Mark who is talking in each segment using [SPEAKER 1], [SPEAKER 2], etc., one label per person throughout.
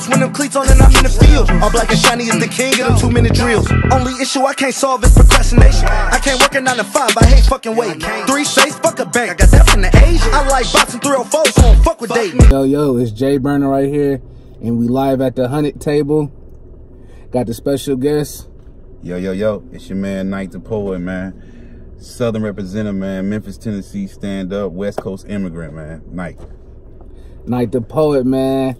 [SPEAKER 1] heels. When them cleats on and I'm in the field. All black and shiny is the king of them 2-minute drills. Only issue I can't solve is procrastination. I can't work a 9 to 5, I hate fucking waiting. 3 safes, fuck a bank. I got that from the age. I like boxing 304, so don't fuck with dating.
[SPEAKER 2] Yo, it's Jay Burner right here, and we live at the Hunnid Table. Got the special guest.
[SPEAKER 3] Yo, it's your man, Knight the Poet, man. Southern representative, man. Memphis, Tennessee, stand up. West Coast immigrant, man. Knight
[SPEAKER 2] the Poet, man.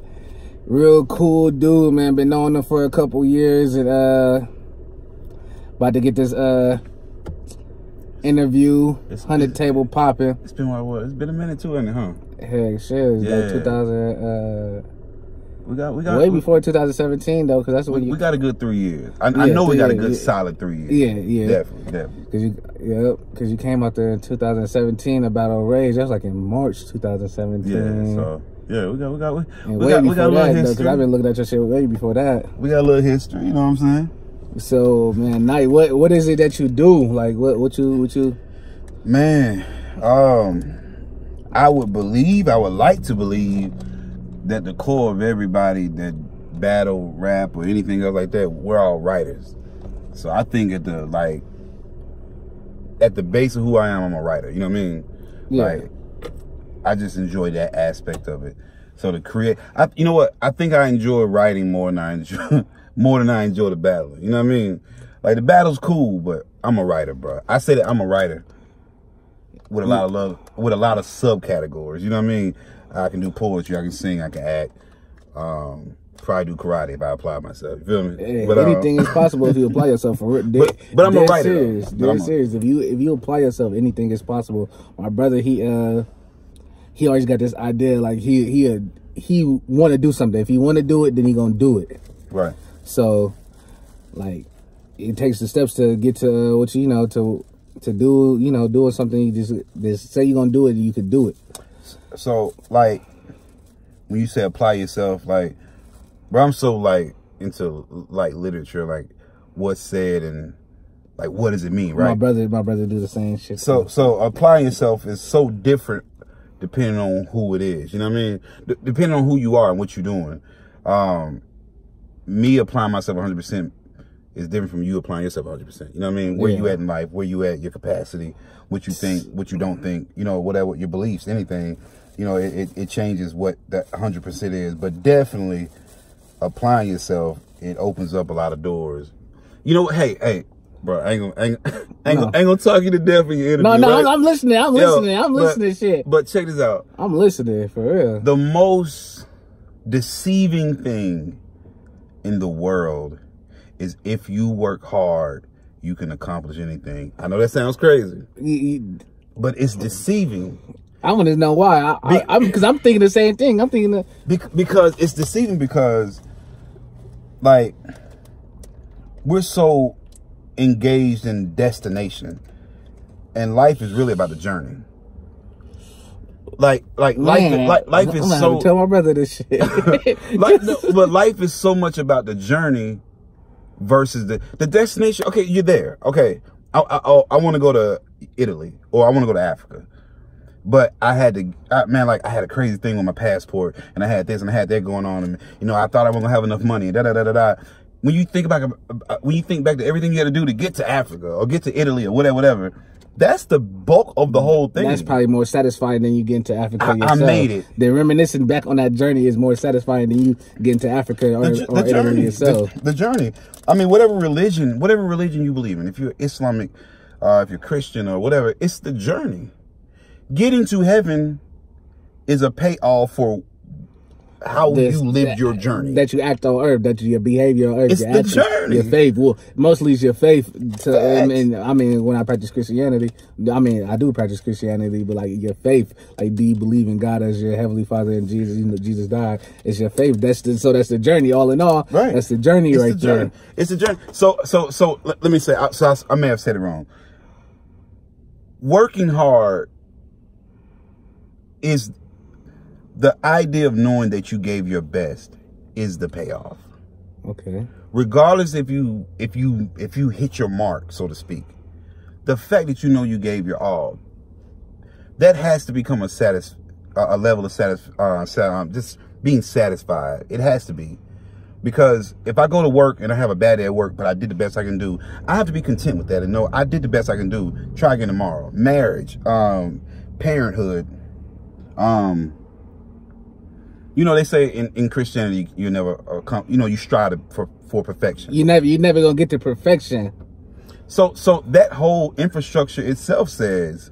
[SPEAKER 2] Real cool dude, man. Been knowing him for a couple years, and about to get this interview, Hunnid Table popping.
[SPEAKER 3] It's been what? It's been a minute too, isn't it, huh?
[SPEAKER 2] Heck, shit. It's like 2000.
[SPEAKER 3] We got
[SPEAKER 2] way before 2017 though, because that's when
[SPEAKER 3] we got a good 3 years. I know we got a good solid 3 years.
[SPEAKER 2] Yeah,
[SPEAKER 3] definitely.
[SPEAKER 2] Because you came out there in 2017 about old Rage. That was like in March 2017.
[SPEAKER 3] Yeah, so yeah, we got a
[SPEAKER 2] little
[SPEAKER 3] history.
[SPEAKER 2] Because I've been looking at your shit way before that.
[SPEAKER 3] We got a little history, you know what I'm saying?
[SPEAKER 2] So man, Knight, what is it that you do? Like what you?
[SPEAKER 3] Man, I would like to believe that the core of everybody that battle, rap, or anything else like that, we're all writers. So I think at the base of who I am, I'm a writer. You know what I mean?
[SPEAKER 2] Yeah.
[SPEAKER 3] Like, I just enjoy that aspect of it. So to create, you know what? I think I enjoy writing more than I enjoy the battle. You know what I mean? Like, the battle's cool, but I'm a writer, bro. I say that I'm a writer with a lot of love, with a lot of subcategories. You know what I mean? I can do poetry, I can sing, I can act. Probably do karate if I apply myself. You feel me?
[SPEAKER 2] Hey,
[SPEAKER 3] but,
[SPEAKER 2] anything is possible if you apply yourself for it.
[SPEAKER 3] But I'm a writer.
[SPEAKER 2] Serious. If you apply yourself, anything is possible. My brother, he always got this idea, like he want to do something. If he want to do it, then he gonna do it.
[SPEAKER 3] Right.
[SPEAKER 2] So, like, it takes the steps to get to what you know to do. You know, doing something. You just say you're gonna do it, and you could do it.
[SPEAKER 3] So, like, when you say apply yourself, like, bro, I'm so, like, into, like, literature, like, what's said and, like, what does it mean, right?
[SPEAKER 2] My brother do the same shit.
[SPEAKER 3] So applying yourself is so different depending on who it is, you know what I mean? Depending on who you are and what you're doing. Me applying myself 100% is different from you applying yourself 100%. You know what I mean? Where you at in life, where you at, your capacity, what you think, what you don't think, you know, whatever, your beliefs, anything. You know, it changes what that 100% is, but definitely applying yourself, it opens up a lot of doors. You know, hey, bro, I ain't gonna talk you to death in your interview.
[SPEAKER 2] No,
[SPEAKER 3] right?
[SPEAKER 2] I'm listening. I'm listening. Shit.
[SPEAKER 3] But check this out.
[SPEAKER 2] I'm listening for real.
[SPEAKER 3] The most deceiving thing in the world is if you work hard, you can accomplish anything. I know that sounds crazy, but it's deceiving.
[SPEAKER 2] I want to know why. Because I'm thinking the same thing. I'm thinking that
[SPEAKER 3] because it's deceiving because, like, we're so engaged in destination, and life is really about the journey. Like life is so.
[SPEAKER 2] Tell my brother this shit.
[SPEAKER 3] But life is so much about the journey versus the destination. Okay, you're there. Okay, I want to go to Italy or I want to go to Africa. But I had a crazy thing with my passport, and I had this and I had that going on, and you know, I thought I wasn't gonna have enough money, and When you think back to everything you had to do to get to Africa or get to Italy or whatever, that's the bulk of the whole thing.
[SPEAKER 2] That's probably more satisfying than you getting to Africa yourself.
[SPEAKER 3] I made it.
[SPEAKER 2] The reminiscing back on that journey is more satisfying than you getting to Africa or Italy yourself.
[SPEAKER 3] The journey. I mean, whatever religion you believe in, if you're Islamic, if you're Christian or whatever, it's the journey. Getting to heaven is a payoff for how you lived your journey.
[SPEAKER 2] That you act on earth, that your behavior on earth.
[SPEAKER 3] It's the journey.
[SPEAKER 2] Your faith. Well, mostly it's your faith. And I mean, when I practice Christianity, I do practice Christianity, but like your faith, like, do you believe in God as your heavenly Father and Jesus? You know, Jesus died. It's your faith. That's the journey. All in all,
[SPEAKER 3] right?
[SPEAKER 2] That's the journey there.
[SPEAKER 3] It's the journey. So let me say. I may have said it wrong. Working hard is the idea of knowing that you gave your best is the payoff.
[SPEAKER 2] Okay.
[SPEAKER 3] Regardless if you hit your mark, so to speak, the fact that you know you gave your all, that has to become a level of just being satisfied. It has to be. Because if I go to work and I have a bad day at work, but I did the best I can do, I have to be content with that and know I did the best I can do. Try again tomorrow. Marriage, parenthood. You know, they say in Christianity, you never you strive for perfection.
[SPEAKER 2] You never gonna get to perfection.
[SPEAKER 3] So that whole infrastructure itself says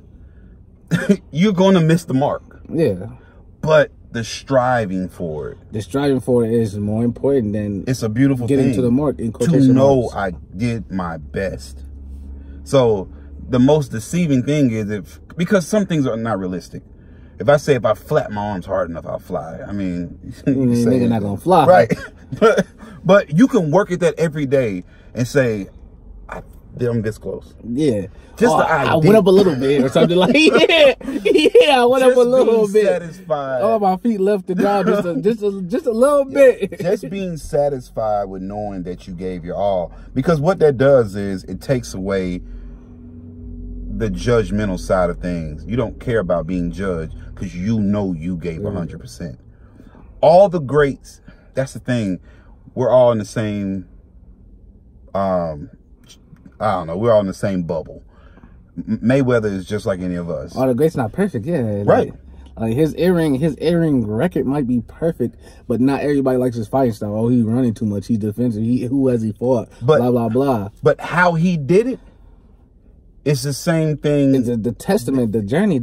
[SPEAKER 3] you're gonna miss the mark.
[SPEAKER 2] Yeah.
[SPEAKER 3] But the striving for it.
[SPEAKER 2] The striving for it is more important than
[SPEAKER 3] it's a beautiful
[SPEAKER 2] getting
[SPEAKER 3] thing
[SPEAKER 2] to the mark in
[SPEAKER 3] to
[SPEAKER 2] quotation
[SPEAKER 3] know
[SPEAKER 2] marks.
[SPEAKER 3] I did my best. So the most deceiving thing is because some things are not realistic. If I say if I flap my arms hard enough, I'll fly. I mean,
[SPEAKER 2] nigga not gonna fly,
[SPEAKER 3] right? but you can work at that every day and say, I'm this close.
[SPEAKER 2] Yeah.
[SPEAKER 3] Just
[SPEAKER 2] I went up a little bit or something like I went up a little bit.
[SPEAKER 3] Satisfied.
[SPEAKER 2] Oh, my feet left the ground just a little bit.
[SPEAKER 3] Just being satisfied with knowing that you gave your all, because what that does is it takes away the judgmental side of things. You don't care about being judged because you know you gave 100%. All the greats. That's the thing. We're all in the same. I don't know. We're all in the same bubble. Mayweather is just like any of us.
[SPEAKER 2] All the greats not perfect, yeah.
[SPEAKER 3] Right.
[SPEAKER 2] Like his airing record might be perfect, but not everybody likes his fighting style. Oh, he's running too much. He's defensive. Who has he fought? Blah blah blah.
[SPEAKER 3] But how he did it, it's the same thing.
[SPEAKER 2] It's the testament, the journey.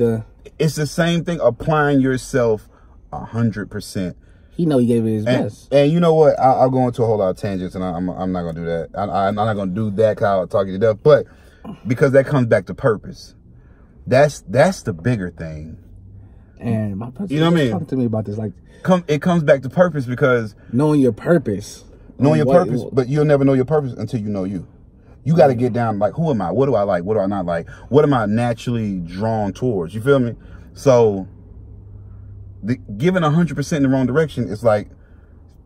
[SPEAKER 3] It's the same thing. Applying yourself 100%.
[SPEAKER 2] He know he gave it his best.
[SPEAKER 3] And you know what? I'll go into a whole lot of tangents, and I'm not gonna do that. I'm not gonna do that because I'll talk you to death. But because that comes back to purpose. That's the bigger thing.
[SPEAKER 2] And my person,
[SPEAKER 3] you know what I mean?
[SPEAKER 2] Talk to me about this. Like,
[SPEAKER 3] it comes back to purpose, because
[SPEAKER 2] knowing your purpose.
[SPEAKER 3] But you'll never know your purpose until you know you. You got to get down, like, who am I? What do I like? What do I not like? What am I naturally drawn towards? You feel me? So giving 100% in the wrong direction is like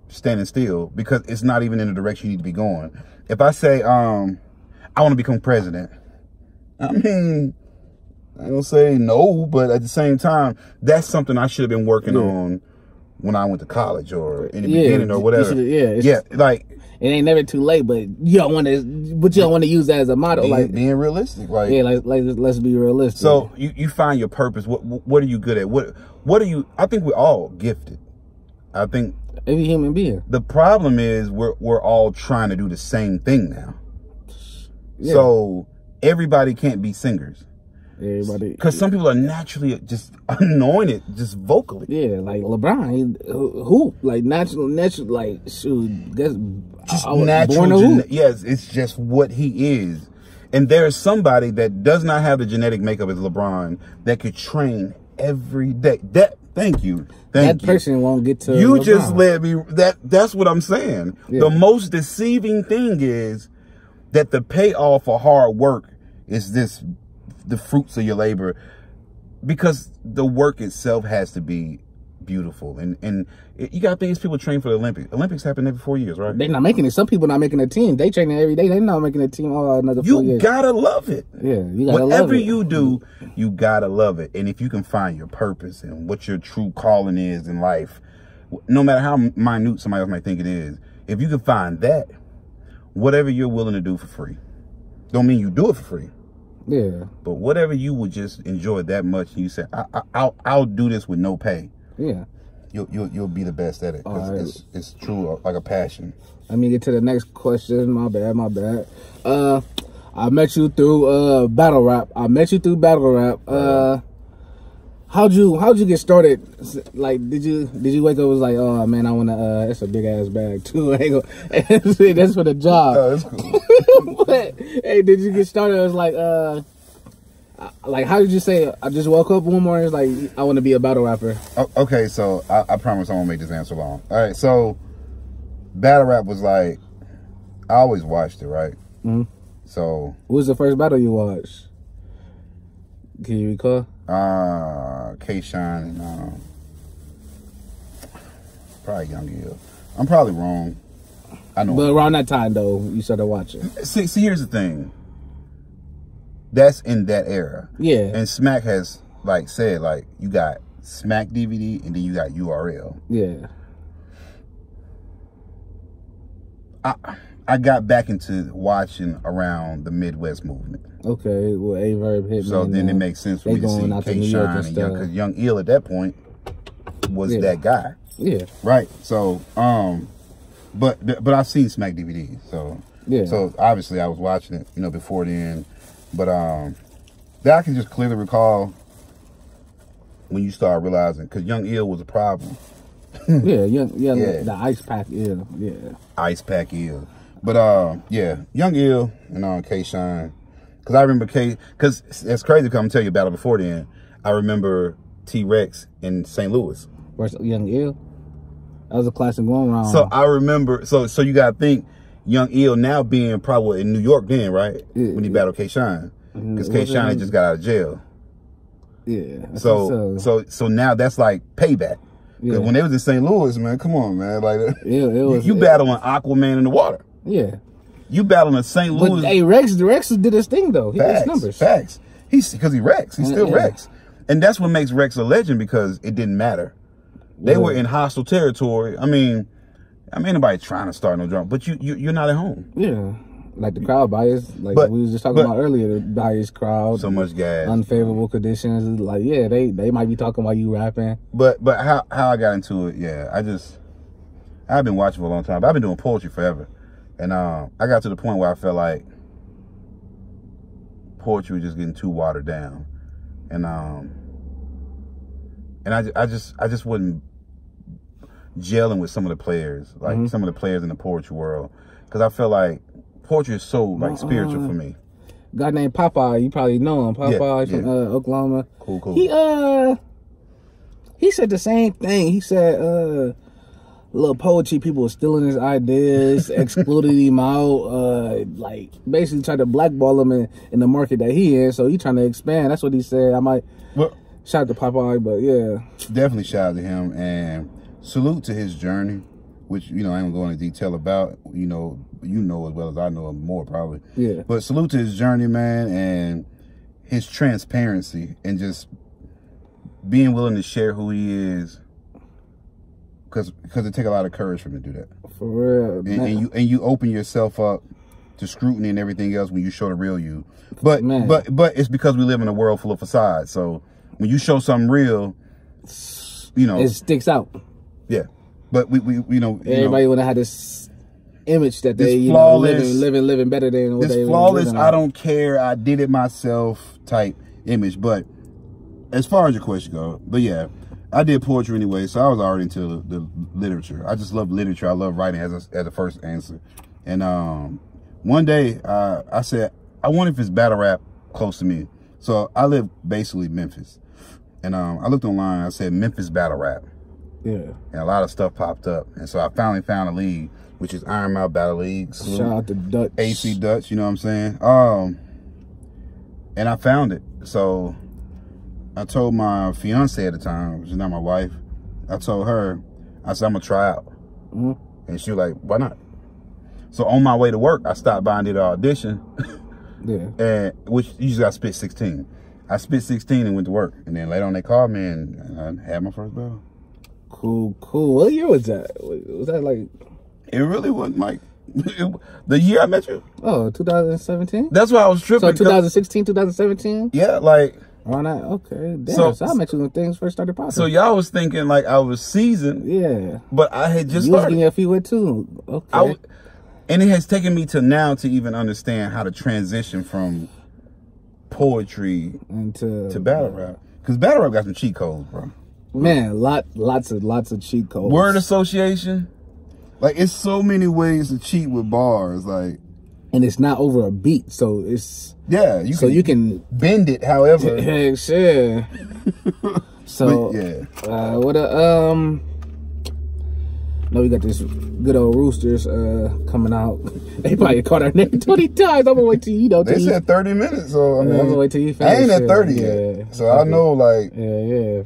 [SPEAKER 3] standing still, because it's not even in the direction you need to be going. If I say, I want to become president, I mean, I don't say no, but at the same time, that's something I should have been working on when I went to college or in the beginning or whatever. Like,
[SPEAKER 2] it ain't never too late, but you don't want to use that as a motto.
[SPEAKER 3] Being realistic, like,
[SPEAKER 2] let's be realistic.
[SPEAKER 3] So you find your purpose. What are you good at? What are you? I think we're all gifted. I think
[SPEAKER 2] every human being.
[SPEAKER 3] The problem is we're all trying to do the same thing now. Yeah. So everybody can't be singers.
[SPEAKER 2] Everybody,
[SPEAKER 3] because some people are naturally just anointed, just vocally.
[SPEAKER 2] Yeah, like LeBron, hoop, like natural, like shoot, that's
[SPEAKER 3] just natural. Yes, it's just what he is. And there's somebody that does not have the genetic makeup as LeBron that could train every day. Thank you.
[SPEAKER 2] That person won't get to.
[SPEAKER 3] You
[SPEAKER 2] LeBron.
[SPEAKER 3] just let me. That's what I'm saying. Yeah. The most deceiving thing is that the payoff for hard work is the fruits of your labor, because the work itself has to be beautiful. And you got to think, these people train for the Olympics. Olympics happen every 4 years, right?
[SPEAKER 2] They're not making it. Some people not making a team. They training every day. They're not making a team all another 4 years.
[SPEAKER 3] You gotta love it.
[SPEAKER 2] Yeah, you gotta love it.
[SPEAKER 3] Whatever you do, you gotta love it. And if you can find your purpose and what your true calling is in life, no matter how minute somebody else might think it is, if you can find that, whatever you're willing to do for free, don't mean you do it for free.
[SPEAKER 2] Yeah.
[SPEAKER 3] But whatever you would just enjoy that much, and you say, I'll do this with no pay.
[SPEAKER 2] Yeah.
[SPEAKER 3] You'll be the best at it. Cause it's true, like a passion.
[SPEAKER 2] Let me get to the next question. My bad. I met you through battle rap. How'd you get started? Like, did you wake up and was like, oh man, I wanna that's a big ass bag too. That's for the job.
[SPEAKER 3] Oh, that's cool.
[SPEAKER 2] But hey, did you get started? It was like how did you say? I just woke up one morning. It's like, I want to be a battle rapper.
[SPEAKER 3] Okay, so I promise I won't make this answer long. All right, so battle rap was like, I always watched it, right?
[SPEAKER 2] Mm-hmm.
[SPEAKER 3] So
[SPEAKER 2] what was the first battle you watched? Can you recall?
[SPEAKER 3] K-Shine and probably Young Hill. I'm probably wrong. I know.
[SPEAKER 2] But around that time though, you started watching.
[SPEAKER 3] See, here's the thing. That's in that era.
[SPEAKER 2] Yeah.
[SPEAKER 3] And Smack has said you got Smack DVD and then you got URL.
[SPEAKER 2] Yeah.
[SPEAKER 3] I got back into watching around the Midwest movement.
[SPEAKER 2] Okay, well, A-Verb hit me.
[SPEAKER 3] So then it makes sense for me to see K-Shine and Young, because Young Ill at that point was that guy.
[SPEAKER 2] Yeah.
[SPEAKER 3] Right. So, but I've seen Smack DVD. So, So obviously I was watching it, before then. But that I can just clearly recall when you start realizing, because Young Ill was a problem.
[SPEAKER 2] The Ice Pack Ill. Yeah. Ice
[SPEAKER 3] Pack Ill. But Young Ill and K-Shine. Because I remember because it's crazy because I'm tell you about it before then. I remember T-Rex in St. Louis.
[SPEAKER 2] Versus Young Ill. That was a classic going around.
[SPEAKER 3] So I remember, so you got to think Young Ill now being probably in New York then, right? When he battled K-Shine. Because K-Shine had just got out of jail.
[SPEAKER 2] Yeah.
[SPEAKER 3] So now that's like payback. Because when they was in St. Louis, man, come on, man. Like, you battling Aquaman in the water.
[SPEAKER 2] Yeah.
[SPEAKER 3] You battling a St. Louis.
[SPEAKER 2] But hey, Rex did his thing though. He did his numbers.
[SPEAKER 3] Facts. Because he Rex. He's still Rex. And that's what makes Rex a legend, because it didn't matter. They were in hostile territory. I mean, anybody trying to start no drama, but you're not at home.
[SPEAKER 2] Yeah. Like the crowd bias, like we was just talking about earlier, the bias crowd.
[SPEAKER 3] So much gas.
[SPEAKER 2] Unfavorable conditions. Like, they might be talking while you rapping.
[SPEAKER 3] But how I got into it, I've been watching for a long time. But I've been doing poetry forever. And I got to the point where I felt like poetry was just getting too watered down. And I just wasn't gelling with some of the players, like some of the players in the poetry world, because I felt like poetry is so like spiritual for me.
[SPEAKER 2] Guy named Popeye, you probably know him. Popeye from Oklahoma.
[SPEAKER 3] Cool.
[SPEAKER 2] He said the same thing. He said little poetry people were stealing his ideas, excluded him out, like basically tried to blackball him in the market that he in. So he trying to expand. That's what he said. I might shout out to Popeye, but yeah,
[SPEAKER 3] definitely shout out to him and salute to his journey, which I ain't gonna go into detail about. You know as well as I know him more probably.
[SPEAKER 2] Yeah.
[SPEAKER 3] But salute to his journey, man, and his transparency and just being willing to share who he is. Because it takes a lot of courage for him to do that.
[SPEAKER 2] For real.
[SPEAKER 3] And you open yourself up to scrutiny and everything else when you show the real you. But it's because we live in a world full of facades. So when you show something real,
[SPEAKER 2] it sticks out.
[SPEAKER 3] Yeah. But we
[SPEAKER 2] everybody would have had this image that they living better than what
[SPEAKER 3] this flawless, I don't care, I did it myself type image. But as far as your question goes, I did poetry anyway, so I was already into the literature. I just love literature. I love writing as a first answer. And one day I said, I wonder if it's battle rap close to me. So I live basically Memphis. And I looked online, I said Memphis battle rap.
[SPEAKER 2] Yeah.
[SPEAKER 3] And a lot of stuff popped up. And so I finally found a league, which is Iron Mouth Battle League.
[SPEAKER 2] Shout out to Dutch.
[SPEAKER 3] AC Dutch, you know what I'm saying? And I found it. So I told my fiance at the time, which is not my wife, I told her, I said, I'm going to try out. And she was like, why not? So on my way to work, I stopped by and did an audition. And which you just got to spit 16. I spit 16 and went to work. And then later on they called me and I had my first battle.
[SPEAKER 2] Cool. What year was that? Was that like...
[SPEAKER 3] It really wasn't like... the year I met you.
[SPEAKER 2] Oh, 2017?
[SPEAKER 3] That's why I was tripping.
[SPEAKER 2] So 2016, 2017?
[SPEAKER 3] Yeah, like...
[SPEAKER 2] Why not? Okay, damn. So I met you when things first started popping.
[SPEAKER 3] So y'all was thinking like I was seasoned.
[SPEAKER 2] Yeah.
[SPEAKER 3] But I had just
[SPEAKER 2] started. You was getting your feet wet too. Okay.
[SPEAKER 3] And it has taken me to now to even understand how to transition from poetry to battle rap. Because battle rap got some cheat codes, bro.
[SPEAKER 2] Man, lots of cheat codes.
[SPEAKER 3] Word association. Like, it's so many ways to cheat with bars. Like,
[SPEAKER 2] and it's not over a beat, so it's...
[SPEAKER 3] Yeah, you can bend it however.
[SPEAKER 2] Heck, sure. So,
[SPEAKER 3] but,
[SPEAKER 2] no, we got this good old Roosters coming out. They probably called our name 20 times. I'm gonna wait till
[SPEAKER 3] They said 30 minutes, so I mean,
[SPEAKER 2] I'm gonna wait till you finish.
[SPEAKER 3] I ain't at 30 yet, so I know like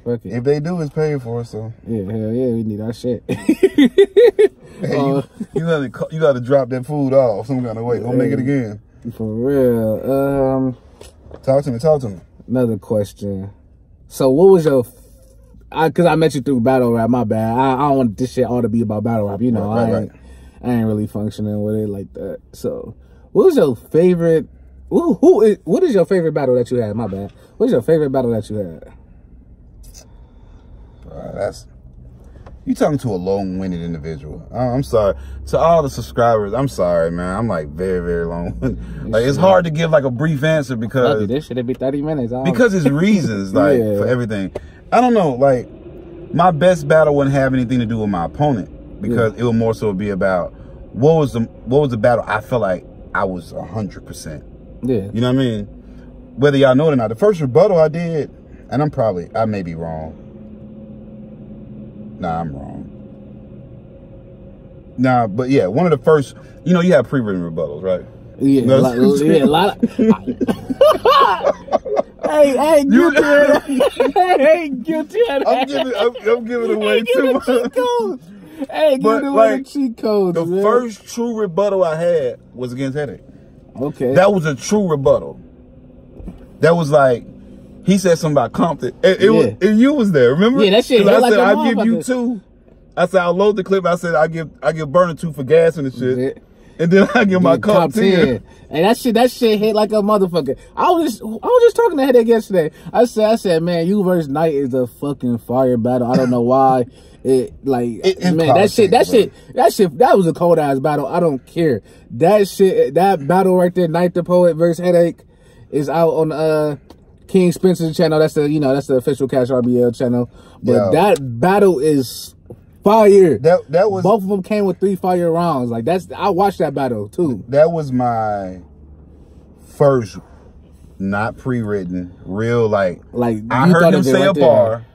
[SPEAKER 2] fuck it.
[SPEAKER 3] If they do, it's paid for. So
[SPEAKER 2] hell yeah, we need our shit.
[SPEAKER 3] Hey, you got to drop that food off some kind of way. Don't make it again.
[SPEAKER 2] For real.
[SPEAKER 3] Talk to me.
[SPEAKER 2] Another question. So what was your... Because I met you through battle rap, my bad. I don't want this shit all to be about battle rap. You know,
[SPEAKER 3] right.
[SPEAKER 2] I ain't really functioning with it like that. So, what was your favorite? What is your favorite battle that you had? My bad. What's your favorite battle that you had?
[SPEAKER 3] That's you talking to a long-winded individual. I'm sorry to all the subscribers. I'm sorry, man. I'm like very, very long. Like it's hard to give like a brief answer because
[SPEAKER 2] this should be 30 minutes.
[SPEAKER 3] Because it's reasons like for everything. I don't know. Like my best battle wouldn't have anything to do with my opponent because it would more so be about what was the battle I felt like I was 100%.
[SPEAKER 2] Yeah.
[SPEAKER 3] You know what I mean? Whether y'all know it or not, the first rebuttal I did, and I may be wrong. Nah, I'm wrong. Nah, but yeah, one of the first, you know, you have pre-written rebuttals, right?
[SPEAKER 2] Yeah,
[SPEAKER 3] no,
[SPEAKER 2] a lot of, hey, guilty of that. Hey, guilty of that.
[SPEAKER 3] I'm giving away too much.
[SPEAKER 2] Hey, give away the cheat codes,
[SPEAKER 3] the
[SPEAKER 2] man.
[SPEAKER 3] first true rebuttal I had was against Headache.
[SPEAKER 2] Okay.
[SPEAKER 3] That was a true rebuttal. That was like, he said something about Compton. And you was there, remember?
[SPEAKER 2] Yeah, that shit.
[SPEAKER 3] I said, I'll give you 2. I said, I'll load the clip. I said, I give Burner 2 for gas and the shit. Yeah. And then I give my Comp 10.
[SPEAKER 2] And that shit hit like a motherfucker. I was just talking to Headache yesterday. I said, man, you versus Knight is a fucking fire battle. I don't know why. That was a cold ass battle. I don't care. That battle right there, Knight the Poet versus Headache, is out on King Spencer's channel. That's the official Cash RBL channel. But that battle is fire. That was both of them came with 3 fire rounds. Like I watched that battle too.
[SPEAKER 3] That was my first not pre-written real like I heard him say a bar.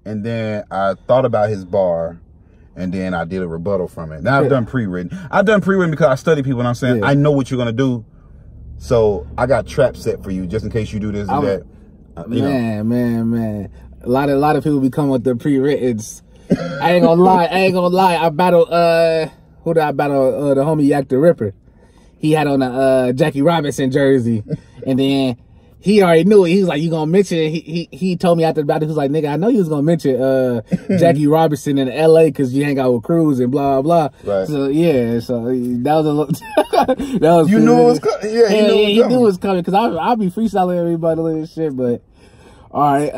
[SPEAKER 3] And then I thought about his bar, and then I did a rebuttal from it. Now I've done pre-written. I've done pre-written because I study people, and I'm saying I know what you're gonna do, so I got trap set for you just in case you do this and that. Man, a lot of people be coming with their pre-writtens. I ain't gonna lie. I battled who did I battle? The homie Yak the Ripper. He had on a Jackie Robinson jersey, and then. He already knew it. He was like, you gonna mention it? He told me after the battle, he was like, nigga, I know you was gonna mention Jackie Robinson in LA because you hang out with Cruz and blah blah blah. Right. So yeah, so that was a little that was you knew it was coming. Yeah,
[SPEAKER 2] he knew it was coming because I'll be freestyling everybody and shit. But all right,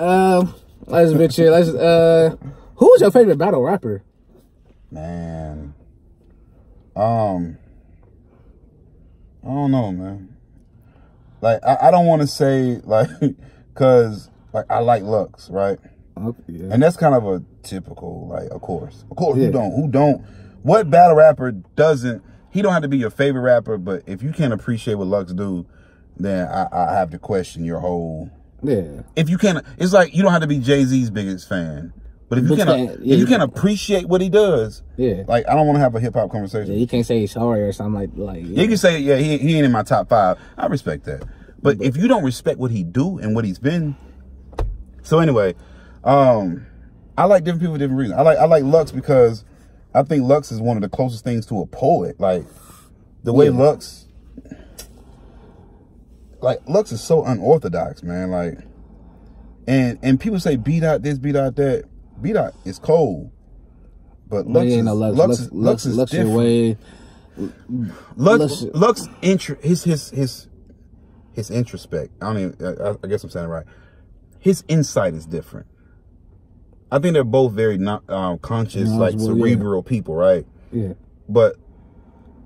[SPEAKER 2] let's bitch it. Who was your favorite battle rapper?
[SPEAKER 3] Man, I don't know, man. Like, I don't want to say, like, because, like, I like Lux, right?
[SPEAKER 2] Okay, yeah.
[SPEAKER 3] And that's kind of a typical, like, of course, who don't, what battle rapper doesn't, he don't have to be your favorite rapper, but if you can't appreciate what Lux do, then I have to question your whole, if you can't, it's like, you don't have to be Jay-Z's biggest fan. But if you can't appreciate what he does, like I don't want to have a hip hop conversation.
[SPEAKER 2] Yeah, you can't say he's sorry or something like.
[SPEAKER 3] Yeah. You can say he ain't in my top 5. I respect that. But if you don't respect what he do and what he's been, so anyway, I like different people for different reasons. I like Lux because I think Lux is one of the closest things to a poet. Like the way Lux is so unorthodox, man. Like, and people say beat out this, beat out that. B-Dot is cold, but Lux is different. Lux his introspect. I guess I'm saying it right. His insight is different. I think they're both very conscious, like cerebral people, right?
[SPEAKER 2] Yeah.
[SPEAKER 3] But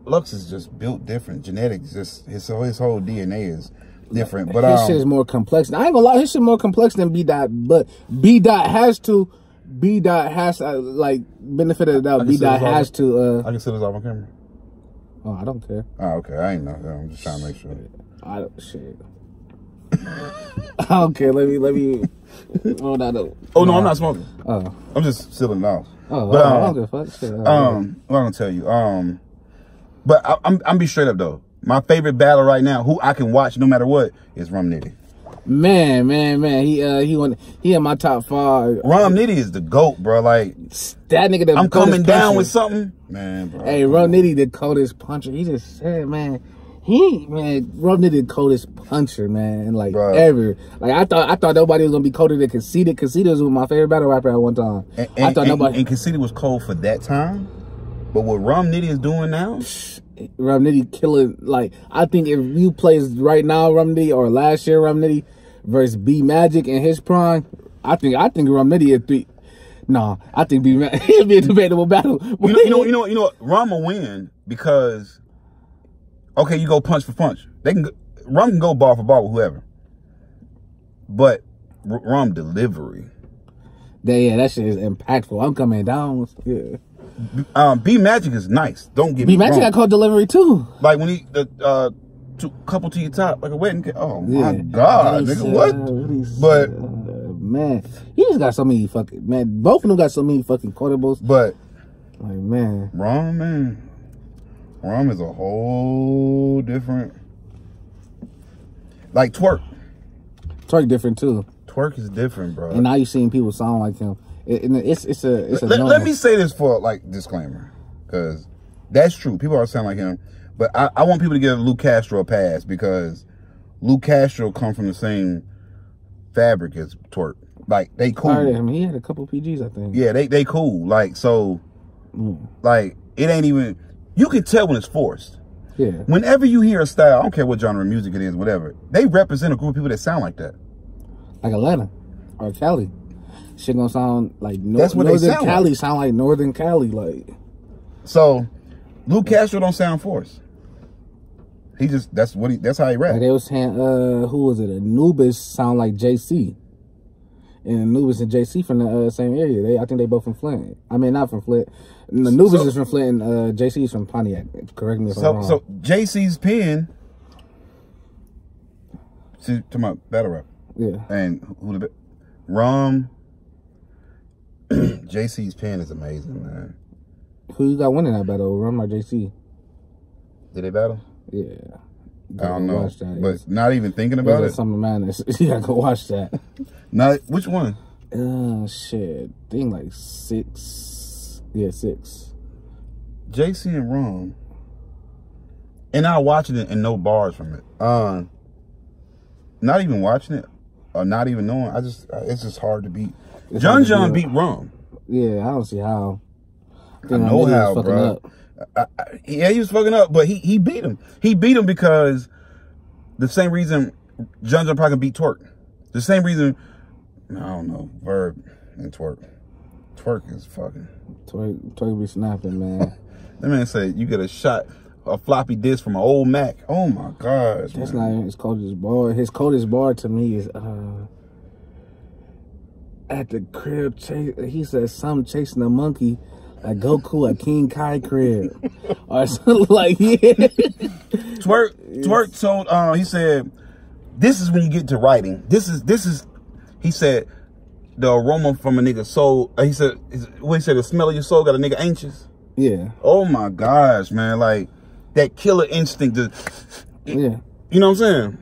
[SPEAKER 3] Lux is just built different. Genetics, just his whole DNA is different. But
[SPEAKER 2] his shit is more complex. I ain't gonna lie, his shit more complex than B-Dot. But B-Dot has to. Like, benefit of the doubt, B-Dot has to,
[SPEAKER 3] I can set this off on camera.
[SPEAKER 2] Oh, I don't care.
[SPEAKER 3] Oh, okay. I ain't know. I'm just trying to make sure.
[SPEAKER 2] Shit. I don't care. Let me. Oh, no.
[SPEAKER 3] Oh, no, I'm not smoking.
[SPEAKER 2] Oh.
[SPEAKER 3] I'm just sealing off.
[SPEAKER 2] Oh, but, I don't give a fuck. Shit.
[SPEAKER 3] What I'm going to tell you. But I'm be straight up, though. My favorite battle right now, who I can watch no matter what, is Rum Nitty.
[SPEAKER 2] Man. He in my top 5.
[SPEAKER 3] Rum Nitty is the GOAT, bro. Like
[SPEAKER 2] that nigga.
[SPEAKER 3] I'm coming down with something, man. Bro.
[SPEAKER 2] Hey, Rum Nitty the coldest puncher. He just said, man. Rum Nitty the coldest puncher, man. Like ever. Like I thought nobody was gonna be colder than Conceited. Conceited was my favorite battle rapper at one time.
[SPEAKER 3] I thought nobody. And Conceited was cold for that time. But what Rum Nitty is doing now,
[SPEAKER 2] Rum Nitty killing. Like, I think if you plays right now Rum Nitty or last year Rum Nitty versus B Magic in his prime, I think Rum Nitty at 3. Nah, I think B Magic it'd be a debatable battle.
[SPEAKER 3] You know, Rum will win because, okay, you go punch for punch. Rum can go ball for ball with whoever, but Rum delivery.
[SPEAKER 2] Yeah, that shit is impactful. I'm coming down. Yeah.
[SPEAKER 3] B Magic is nice. Don't get me wrong.
[SPEAKER 2] B Magic got called delivery too.
[SPEAKER 3] Like when he couple to your top like a wedding cake. Oh my God, nigga, what? But
[SPEAKER 2] man, he just got so many fucking both of them got so many fucking quotables.
[SPEAKER 3] But
[SPEAKER 2] like Rum
[SPEAKER 3] is a whole different. Like Twerk
[SPEAKER 2] different too.
[SPEAKER 3] Twerk is different, bro.
[SPEAKER 2] And now you seeing people sound like him. It's a
[SPEAKER 3] let me say this for like disclaimer, because that's true. People are sound like him, but I want people to give Luke Castro a pass because Luke Castro come from the same fabric as Twerk. Like they cool.
[SPEAKER 2] I mean, he had a couple PGs, I think.
[SPEAKER 3] Yeah, they cool. Like so, like it ain't even. You can tell when it's forced.
[SPEAKER 2] Yeah.
[SPEAKER 3] Whenever you hear a style, I don't care what genre of music it is, whatever, they represent a group of people that sound like that.
[SPEAKER 2] Like Atlanta or Cali. Shit gonna sound like
[SPEAKER 3] that's what
[SPEAKER 2] Northern
[SPEAKER 3] they sound
[SPEAKER 2] Cali
[SPEAKER 3] like.
[SPEAKER 2] Sound like Northern Cali, like.
[SPEAKER 3] So, Luke Castro don't sound forced. He just that's how he rap.
[SPEAKER 2] Like they was saying, who was it? Anubis sound like JC, and Anubis and JC from the same area. I think they both from Flint. I mean, not from Flint. Anubis is from Flint, and JC is from Pontiac. Correct me if I'm wrong.
[SPEAKER 3] So JC's pen. See, to my battle rap.
[SPEAKER 2] Yeah.
[SPEAKER 3] And who the Rum. JC's pen is amazing, man.
[SPEAKER 2] Who you got winning that battle, Rum or JC?
[SPEAKER 3] Did they battle?
[SPEAKER 2] Yeah.
[SPEAKER 3] I don't know, but not even thinking about it.
[SPEAKER 2] Something madness. You gotta go watch that.
[SPEAKER 3] Not which one?
[SPEAKER 2] Shit. I think like 6. Yeah, 6.
[SPEAKER 3] JC and Rum. And I watching it and no bars from it. Not even watching it or not even knowing. It's just hard to beat. John beat Rum.
[SPEAKER 2] Yeah, I don't see how.
[SPEAKER 3] I know how, bro. Yeah, he was fucking up, but he beat him. He beat him because the same reason John probably can beat Twerk. The same reason, I don't know, Verb and Twerk. Twerk is fucking.
[SPEAKER 2] Twerk be snapping, man.
[SPEAKER 3] That man said you get a floppy disk from an old Mac. Oh my gosh.
[SPEAKER 2] That's not even his coldest bar. His coldest bar to me is at the crib. He said something chasing a monkey. Like Goku at King Kai crib. Or something like, yeah.
[SPEAKER 3] Twerk told, he said, this is when you get to writing. This is, he said, the aroma from a nigga's soul. He said, the smell of your soul got a nigga anxious.
[SPEAKER 2] Yeah.
[SPEAKER 3] Oh my gosh, man. Like, that killer instinct.
[SPEAKER 2] Yeah.
[SPEAKER 3] You know what I'm saying?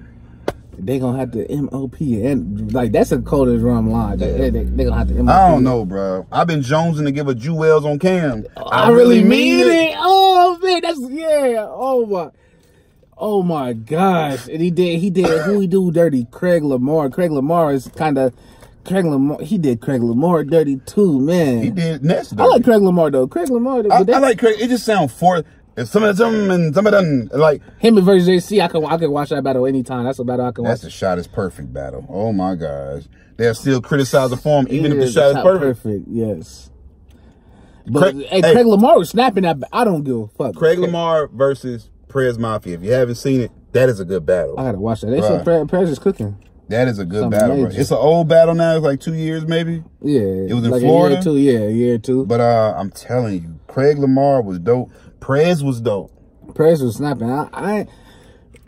[SPEAKER 2] They gonna have to MOP and like that's a coldest Rum line. They gonna have to MOP.
[SPEAKER 3] I don't know, bro. I've been jonesing to give a Jewels on cam.
[SPEAKER 2] I really mean it. Oh man, that's yeah. Oh my gosh. And he did who he do dirty? Craig Lamar. Craig Lamar is kinda he did Craig Lamar dirty too, man.
[SPEAKER 3] He did Ness dirty.
[SPEAKER 2] I like Craig Lamar though. Craig Lamar
[SPEAKER 3] I like Craig. It just sounds for some of them like
[SPEAKER 2] him and versus JC. I can watch that battle anytime. That's a battle I can watch.
[SPEAKER 3] That's a shot is perfect battle. Oh my gosh, they'll still criticize the form even if the shot is perfect.
[SPEAKER 2] Perfect, yes. But Craig Lamar was snapping that. I don't give a fuck.
[SPEAKER 3] Craig Lamar versus Prez Mafia. If you haven't seen it, that is a good battle.
[SPEAKER 2] I gotta watch that. They said Prez is cooking.
[SPEAKER 3] That is a good battle, bro. It's an old battle now. It's like 2 years maybe.
[SPEAKER 2] Yeah,
[SPEAKER 3] it was in Florida.
[SPEAKER 2] A year or two.
[SPEAKER 3] But I'm telling you, Craig Lamar was dope. Prez was dope.
[SPEAKER 2] Prez was snapping. I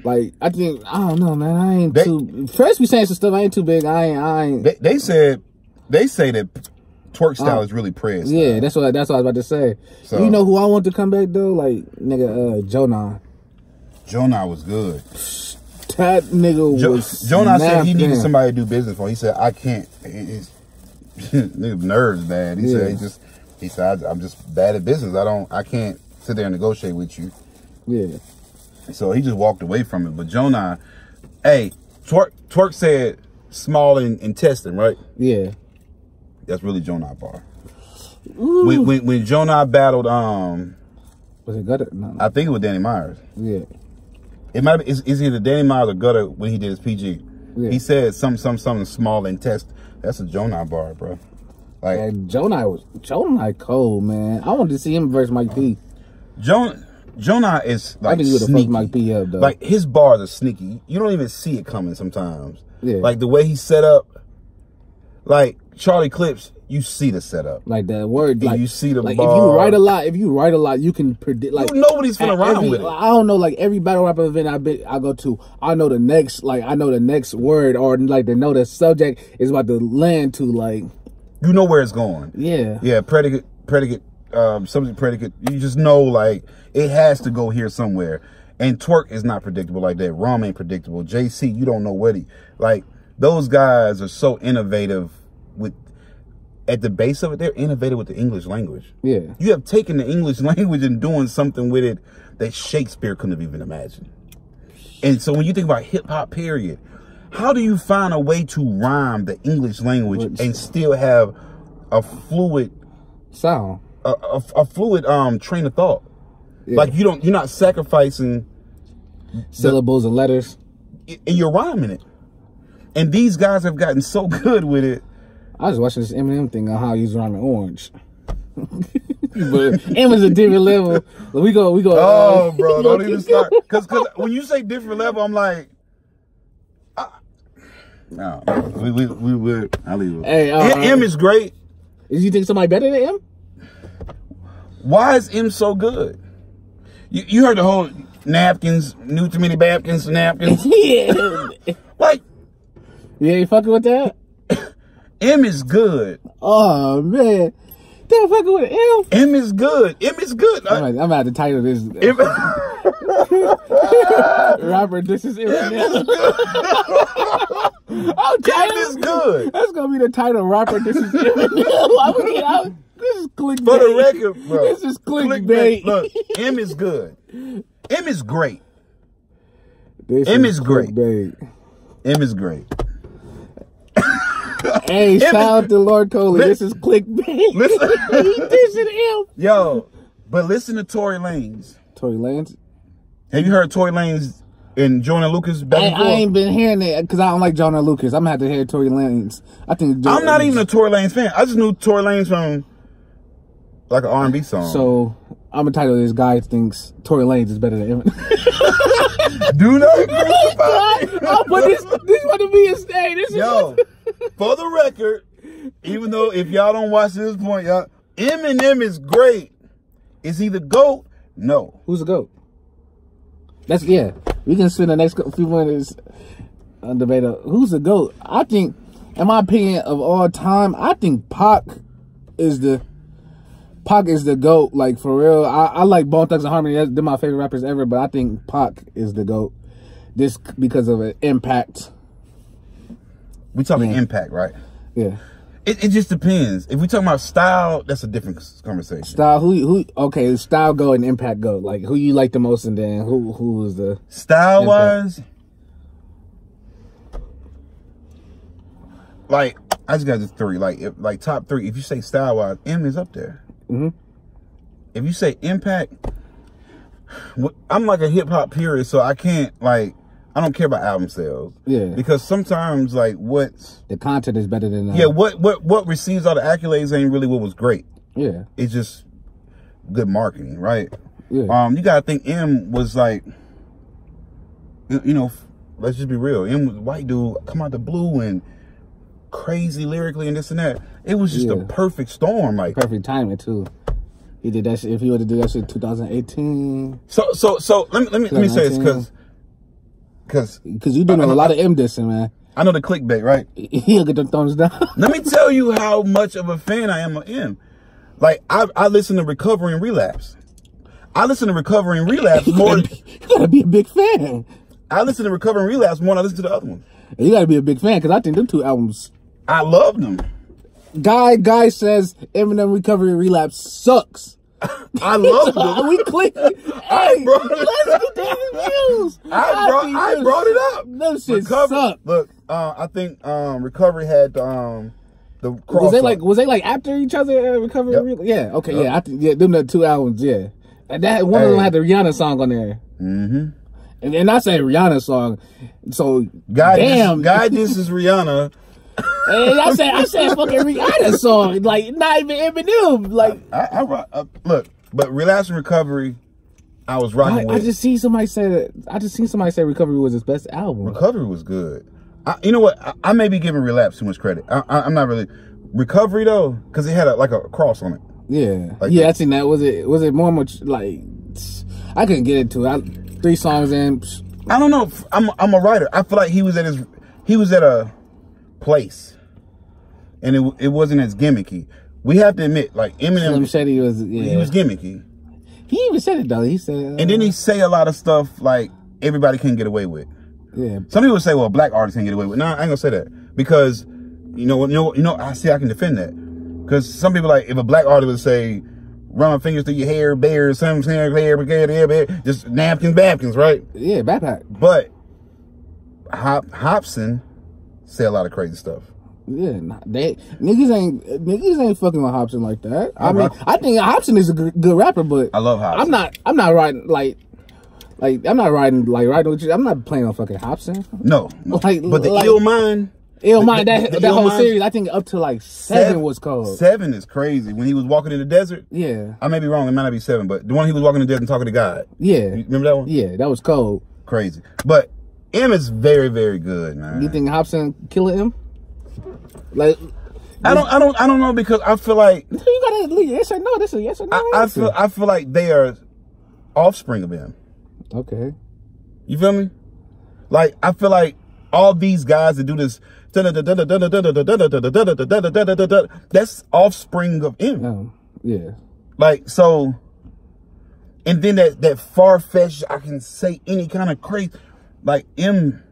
[SPEAKER 2] don't know, man. I ain't too. Prez be saying some stuff. I ain't too big. I ain't.
[SPEAKER 3] They say that Twerk style is really Prez.
[SPEAKER 2] Yeah, that's what I was about to say. So, you know who I want to come back though? Like nigga, Jonah.
[SPEAKER 3] Jonah was good.
[SPEAKER 2] That nigga was.
[SPEAKER 3] Jonah said he needed somebody to do business for. He said I can't. His nerves bad. He said I'm just bad at business. I can't sit there and negotiate with you.
[SPEAKER 2] Yeah.
[SPEAKER 3] So he just walked away from it. But Jonah, hey, Twerk said small intestine, right?
[SPEAKER 2] Yeah.
[SPEAKER 3] That's really Jonah bar. When Jonah battled
[SPEAKER 2] Was it Gutter? No.
[SPEAKER 3] I think it was Danny Myers.
[SPEAKER 2] Yeah.
[SPEAKER 3] It might be, is either Danny Myers or Gutter when he did his PG.
[SPEAKER 2] Yeah.
[SPEAKER 3] He said something small and test. That's a Jonah bar, bro. Like
[SPEAKER 2] And Jonah cold, man. I wanted to see him versus Mike P.
[SPEAKER 3] Jonah is like
[SPEAKER 2] I think he would have fucked Mike P up though.
[SPEAKER 3] Like his bars are sneaky. You don't even see it coming sometimes.
[SPEAKER 2] Yeah.
[SPEAKER 3] Like the way he set up. Like Charlie Clips, you see the setup.
[SPEAKER 2] Like the word, like
[SPEAKER 3] you see the
[SPEAKER 2] like
[SPEAKER 3] bar.
[SPEAKER 2] if you write a lot, you can predict. Like
[SPEAKER 3] nobody's gonna rhyme with it.
[SPEAKER 2] I don't know. Like every battle rapper event I go to, I know the next word, or like they know the subject is about to land to. Like
[SPEAKER 3] you know where it's going.
[SPEAKER 2] Yeah.
[SPEAKER 3] Predicate, subject, predicate. You just know like it has to go here somewhere. And Twerk is not predictable like that. Rom ain't predictable. JC, you don't know what like. Those guys are so innovative at the base of it, they're innovative with the English language.
[SPEAKER 2] Yeah.
[SPEAKER 3] You have taken the English language and doing something with it that Shakespeare couldn't have even imagined. And so when you think about hip hop, period, how do you find a way to rhyme the English language and still have a fluid
[SPEAKER 2] sound,
[SPEAKER 3] a fluid train of thought?
[SPEAKER 2] Yeah.
[SPEAKER 3] Like you're not sacrificing
[SPEAKER 2] syllables and letters,
[SPEAKER 3] and you're rhyming it. And these guys have gotten so good with it.
[SPEAKER 2] I was watching this Eminem thing on how he's rhyming orange. But M is a different level. We go.
[SPEAKER 3] Oh, bro, don't even start. Because when you say different level, I'm like, no, we would. I'll leave it.
[SPEAKER 2] Hey,
[SPEAKER 3] M is great.
[SPEAKER 2] You think somebody better than M?
[SPEAKER 3] Why is M so good? You heard the whole napkins, knew too many napkins,
[SPEAKER 2] Yeah.
[SPEAKER 3] Like.
[SPEAKER 2] You ain't fucking with that?
[SPEAKER 3] M is good.
[SPEAKER 2] Oh, man. They're fucking with M?
[SPEAKER 3] M is good. M is good.
[SPEAKER 2] I'm about to title this. Robert, this is Eminem.
[SPEAKER 3] M is good.
[SPEAKER 2] That's going to be the title, Robert, this is Eminem. This is clickbait.
[SPEAKER 3] For the record, bro.
[SPEAKER 2] This is clickbait.
[SPEAKER 3] Look, M is good. M is great.
[SPEAKER 2] M is great.
[SPEAKER 3] M is great.
[SPEAKER 2] Hey, shout out to Lord Coley. This is clickbait.
[SPEAKER 3] Listen.
[SPEAKER 2] This is him.
[SPEAKER 3] Yo, but listen to Tory Lanez.
[SPEAKER 2] Tory Lanez?
[SPEAKER 3] Have you heard Tory Lanez and Jonah Lucas back and forth?
[SPEAKER 2] I ain't been hearing it because I don't like Jonah Lucas. I'm going to have to hear Tory Lanez. I'm
[SPEAKER 3] not even a Tory Lanez fan. I just knew Tory Lanez from like an R&B song.
[SPEAKER 2] So I'm going to title this guy thinks Tory Lanez is better than Eminem.
[SPEAKER 3] Do not crucify me.
[SPEAKER 2] But this want to be a stay.
[SPEAKER 3] Yo, for the record, even though if y'all don't watch this point, y'all, Eminem is great. Is he the GOAT? No.
[SPEAKER 2] Who's the GOAT? We can spend the next few minutes on debate of who's the GOAT. I think, in my opinion, of all time, I think Pac is the GOAT. Like, for real. I like Bone Thugs and Harmony. They're my favorite rappers ever, but I think Pac is the GOAT. Just because of an impact.
[SPEAKER 3] We talking impact, right?
[SPEAKER 2] Yeah.
[SPEAKER 3] It just depends. If we talking about style, that's a different conversation.
[SPEAKER 2] Style, okay, style go and impact go. Like, who you like the most, and then who is the
[SPEAKER 3] style wise? Like, I just got the three. Like top three. If you say style wise, M is up there.
[SPEAKER 2] Mm-hmm.
[SPEAKER 3] If you say impact, I'm like a hip hop purist, so I can't I don't care about album sales.
[SPEAKER 2] Yeah.
[SPEAKER 3] Because sometimes
[SPEAKER 2] the content is better than
[SPEAKER 3] what receives all the accolades ain't really what was great.
[SPEAKER 2] Yeah.
[SPEAKER 3] It's just good marketing, right?
[SPEAKER 2] Yeah.
[SPEAKER 3] You gotta think M was like, you know, let's just be real. M was a white dude, come out the blue and crazy lyrically and this and that. It was just a perfect storm,
[SPEAKER 2] perfect timing too. He did that shit. If he would have did that shit in 2018.
[SPEAKER 3] So let me say this because
[SPEAKER 2] you do know a lot of M dissing, man.
[SPEAKER 3] I know the clickbait, right?
[SPEAKER 2] He'll get them thumbs down.
[SPEAKER 3] Let me tell you how much of a fan I am of M. Like I listen to Recovery and Relapse. I listen to Recovery and Relapse more.
[SPEAKER 2] You gotta be a big fan.
[SPEAKER 3] I listen to Recovery and Relapse more than I listen to the other ones.
[SPEAKER 2] You gotta be a big fan because I think them two albums.
[SPEAKER 3] I love them.
[SPEAKER 2] Guy says Eminem Recovery and Relapse sucks.
[SPEAKER 3] I love them.
[SPEAKER 2] We clicked. Hey, let's get these reviews.
[SPEAKER 3] I brought it up.
[SPEAKER 2] Them shit suck.
[SPEAKER 3] Look, I think Recovery had the
[SPEAKER 2] was they like after each other? Recovery.
[SPEAKER 3] Yep.
[SPEAKER 2] And Relapse? Yeah. Okay. Yep. Yeah. Them the two albums. Yeah. That one of them had the Rihanna song on there.
[SPEAKER 3] Mm-hmm.
[SPEAKER 2] And I say Rihanna song, so
[SPEAKER 3] Guidance is Rihanna.
[SPEAKER 2] And I said fucking Rihanna song, like not even Eminem. Like
[SPEAKER 3] look, but Relapse and Recovery, I was rocking with.
[SPEAKER 2] I just seen somebody say Recovery was his best album.
[SPEAKER 3] Recovery was good. You know what? I may be giving Relapse too much credit. I'm not really. Recovery though, because it had a cross on it.
[SPEAKER 2] Yeah, like yeah, I seen that. Was it more much like? I couldn't get into it. 3 songs in.
[SPEAKER 3] I don't know. I'm a writer. I feel like he was at a place, and it wasn't as gimmicky. We have to admit, like Eminem,
[SPEAKER 2] Slim Shady he was
[SPEAKER 3] gimmicky.
[SPEAKER 2] He even said it though. He said,
[SPEAKER 3] and then he say a lot of stuff like everybody can get away with.
[SPEAKER 2] Yeah.
[SPEAKER 3] Some people say, well, black artists can get away with. No, I ain't gonna say that because you know. I can defend that because some people like if a black artist would say, run my fingers through your hair, bears, some hair, just napkins, right?
[SPEAKER 2] Yeah, backpack.
[SPEAKER 3] But Hobson say a lot of crazy stuff.
[SPEAKER 2] Yeah, niggas ain't fucking with Hobson like that. I mean, I think Hobson is a good rapper, but
[SPEAKER 3] I love Hobson.
[SPEAKER 2] I'm not riding I'm not riding with you. I'm not playing on fucking Hobson.
[SPEAKER 3] No. But the Ill Mind.
[SPEAKER 2] That whole series, I think up to like 7 was cold.
[SPEAKER 3] 7 is crazy. When he was walking in the desert.
[SPEAKER 2] Yeah.
[SPEAKER 3] I may be wrong. It might not be 7, but the one he was walking in the desert and talking to God.
[SPEAKER 2] Yeah.
[SPEAKER 3] You remember that one?
[SPEAKER 2] Yeah, that was cold.
[SPEAKER 3] Crazy. But M is very, very good, man.
[SPEAKER 2] You think Hobson killing him? Like,
[SPEAKER 3] I don't know because I feel like
[SPEAKER 2] you gotta yes or no. This is yes or no.
[SPEAKER 3] I feel like they are offspring of him.
[SPEAKER 2] Okay.
[SPEAKER 3] You feel me? Like I feel like all these guys that do this, that's offspring of him.
[SPEAKER 2] Yeah.
[SPEAKER 3] Like so, and then that far-fetched, I can say any kind of crazy, like M,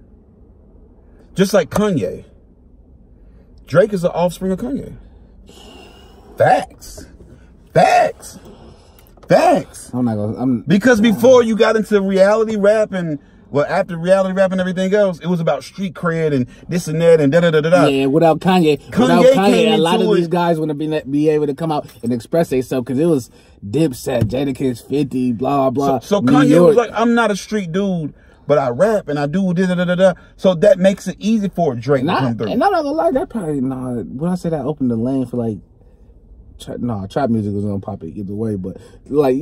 [SPEAKER 3] just like Kanye. Drake is the offspring of Kanye. Facts.
[SPEAKER 2] I'm not gonna.
[SPEAKER 3] Because before you got into reality rap and after reality rap and everything else, it was about street cred and this and that and da da da da.
[SPEAKER 2] Yeah, without Kanye, a lot of these guys wouldn't be able to come out and express themselves because it was Dipset, Jadakiss, 50, blah blah.
[SPEAKER 3] So Kanye was like, I'm not a street dude, but I rap and I do da da da da. So that makes it easy for Drake to come through.
[SPEAKER 2] And I'm not gonna lie, that probably when I say that opened the lane for like. Trap music was gonna pop it either way, but I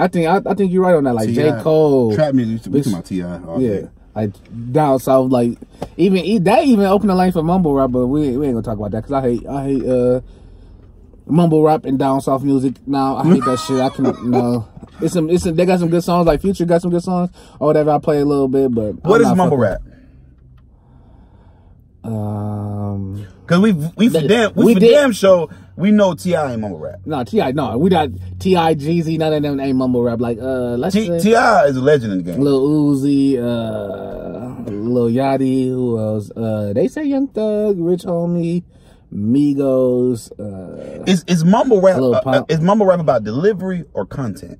[SPEAKER 2] think you're right on that. Like J. Cole,
[SPEAKER 3] trap music, we talking about T.I.
[SPEAKER 2] Yeah, like down south, like even opened the lane for mumble rap, but we ain't gonna talk about that because I hate mumble rap and down south music. Now I hate that shit. I can they got some good songs. Like Future got some good songs or whatever. I play a little bit, but
[SPEAKER 3] what is mumble rap? Because we for damn sure we know T.I. ain't mumble rap.
[SPEAKER 2] No, T.I. No, we got T.I. Jeezy. None of them ain't mumble rap. Like let's say
[SPEAKER 3] T.I. is a legend in the game.
[SPEAKER 2] Lil Uzi, Lil Yachty. Who else? They say Young Thug, Rich Homie, Migos.
[SPEAKER 3] Is mumble rap about delivery or content?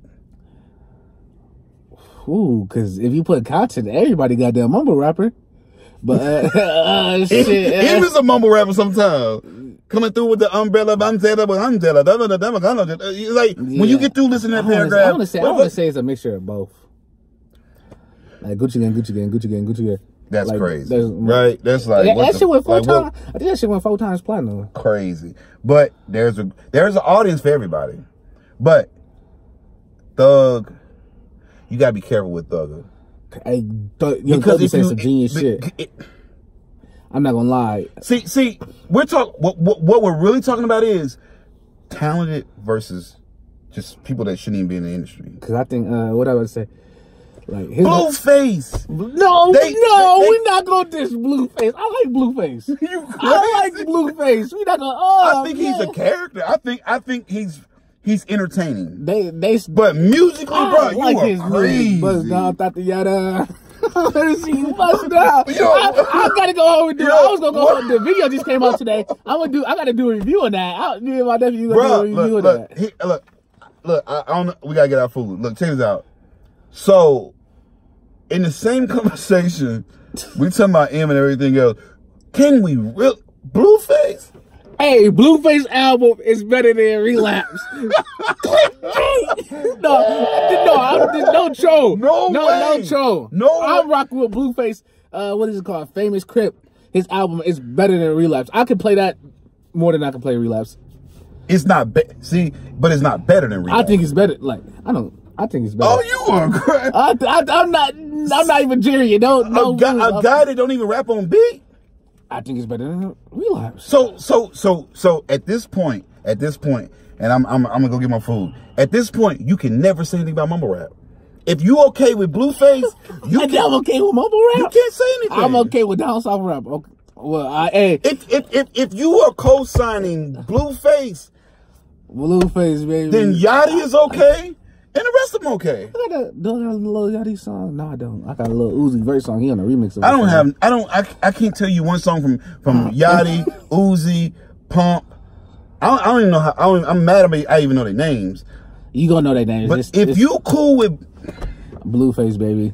[SPEAKER 2] Ooh, because if you put content, everybody got that mumble rapper. But shit,
[SPEAKER 3] him is a mumble rapper sometimes. Coming through with the umbrella, I'm jealous. Like when you get through listening to that paragraph,
[SPEAKER 2] I want to say it's a mixture of both. Like Gucci Gang.
[SPEAKER 3] That's
[SPEAKER 2] like,
[SPEAKER 3] crazy, right? That's like
[SPEAKER 2] that shit went 4 times. I think that shit went 4 times platinum.
[SPEAKER 3] Crazy, but there's an audience for everybody. But Thug, you gotta be careful with Thugger.
[SPEAKER 2] Because if you say some genius shit, I'm not gonna lie.
[SPEAKER 3] See, we're talking. What we're really talking about is talented versus just people that shouldn't even be in the industry.
[SPEAKER 2] Because I think what I would say, like
[SPEAKER 3] Blueface.
[SPEAKER 2] No, we're not gonna diss Blueface. I like Blueface. I like Blueface. We not gonna.
[SPEAKER 3] I think he's a character. I think he's entertaining.
[SPEAKER 2] But
[SPEAKER 3] musically, bro, you
[SPEAKER 2] like
[SPEAKER 3] are crazy.
[SPEAKER 2] Buzz down, Tata Yada. You bust down. I gotta go home and do it. I was gonna go home. The video just came out today. I gotta do a review on that. Me and my nephew gonna do a review on that.
[SPEAKER 3] Look, I don't know. We gotta get our food. Look, check this out. So, in the same conversation, we talking about M and everything else. Can we Blueface?
[SPEAKER 2] Hey, Blueface album is better than Relapse. No troll. No troll.
[SPEAKER 3] No,
[SPEAKER 2] I'm rocking with Blueface. What is it called? Famous Crip. His album is better than Relapse. I can play that more than I can play Relapse.
[SPEAKER 3] It's not but it's not better than Relapse.
[SPEAKER 2] I think it's better. I think it's better.
[SPEAKER 3] Oh, you are great.
[SPEAKER 2] I'm not even Jerry.
[SPEAKER 3] A guy that don't even rap on beat.
[SPEAKER 2] I think it's better than Relapse.
[SPEAKER 3] So at this point, and I'm gonna go get my food. At this point, you can never say anything about mumble rap. If you okay with Blueface,
[SPEAKER 2] I'm okay with mumble rap.
[SPEAKER 3] You can't say anything.
[SPEAKER 2] I'm okay with down south rap. Okay. Well,
[SPEAKER 3] if you are co-signing Blueface,
[SPEAKER 2] baby,
[SPEAKER 3] then Yachty is okay. And the rest of them okay.
[SPEAKER 2] I got a little Yachty song. No, I don't. I got a little Uzi Vert song. He on a remix of it.
[SPEAKER 3] I can't tell you one song from Yachty, Uzi, Pump. I don't even know how. I'm mad at me. I even know their names.
[SPEAKER 2] You gonna know their names.
[SPEAKER 3] But if you cool with
[SPEAKER 2] Blueface, baby.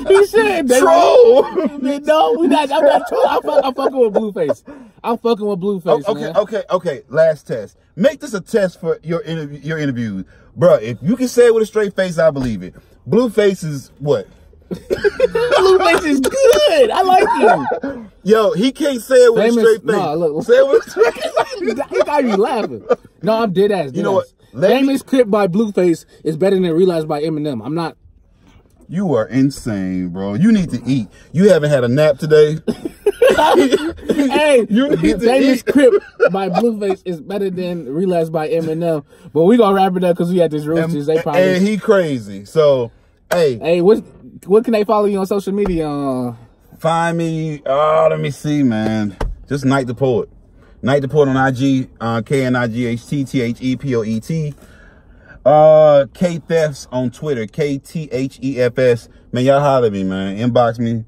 [SPEAKER 2] He said, baby.
[SPEAKER 3] Troll.
[SPEAKER 2] No, we not. I'm not trolling. I'm fucking with Blueface. I'm fucking with Blueface. Man.
[SPEAKER 3] Okay. Last test. Make this a test for your interviews, bro. If you can say it with a straight face, I believe it. Blueface is what?
[SPEAKER 2] Blueface is good. I like him.
[SPEAKER 3] Yo, he can't say it with a straight face.
[SPEAKER 2] No, look.
[SPEAKER 3] Say it with a straight face.
[SPEAKER 2] He got you laughing. No, I'm dead ass.
[SPEAKER 3] You know what?
[SPEAKER 2] Famous Crip by Blueface is better than Realize by Eminem. I'm not.
[SPEAKER 3] You are insane, bro. You need to eat. You haven't had a nap today.
[SPEAKER 2] Hey,
[SPEAKER 3] you need to
[SPEAKER 2] Famous
[SPEAKER 3] eat.
[SPEAKER 2] Crip by Blueface is better than Realize by Eminem. But we gonna wrap it up because we had this roasters. They probably.
[SPEAKER 3] And he crazy. So, hey,
[SPEAKER 2] what can they follow you on social media?
[SPEAKER 3] Find me. Let me see, man. Just Night the Poet. Night the Poet on IG. KNIGHTTHEPOET. K Thefts on Twitter. KTHEFS. Man, y'all holler at me, man. Inbox me.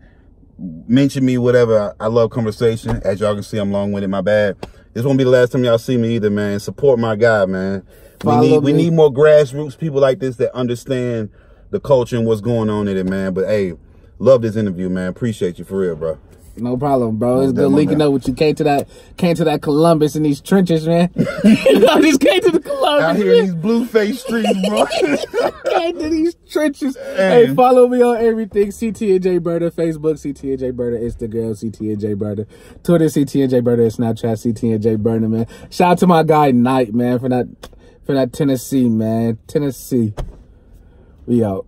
[SPEAKER 3] Mention me, whatever. I love conversation. As y'all can see, I'm long-winded. My bad. This won't be the last time y'all see me either, man. Support my guy, man. We need more grassroots people like this that understand the culture and what's going on in it, man. But hey, love this interview, man. Appreciate you for real, bro.
[SPEAKER 2] No problem, bro. It's good linking up with you. Came to that Columbus in these trenches, man. I just came to the Columbus.
[SPEAKER 3] Out here in these Blueface streets, bro.
[SPEAKER 2] Came to these trenches. Hey, follow me on everything. CT&J Burner. Facebook, CT&J Burner. Instagram, CT&J Burner. Twitter, CT&J Burner. Snapchat, CT&J Burner, man. Shout out to my guy, Knight, man, for that Tennessee, man. Tennessee. We out.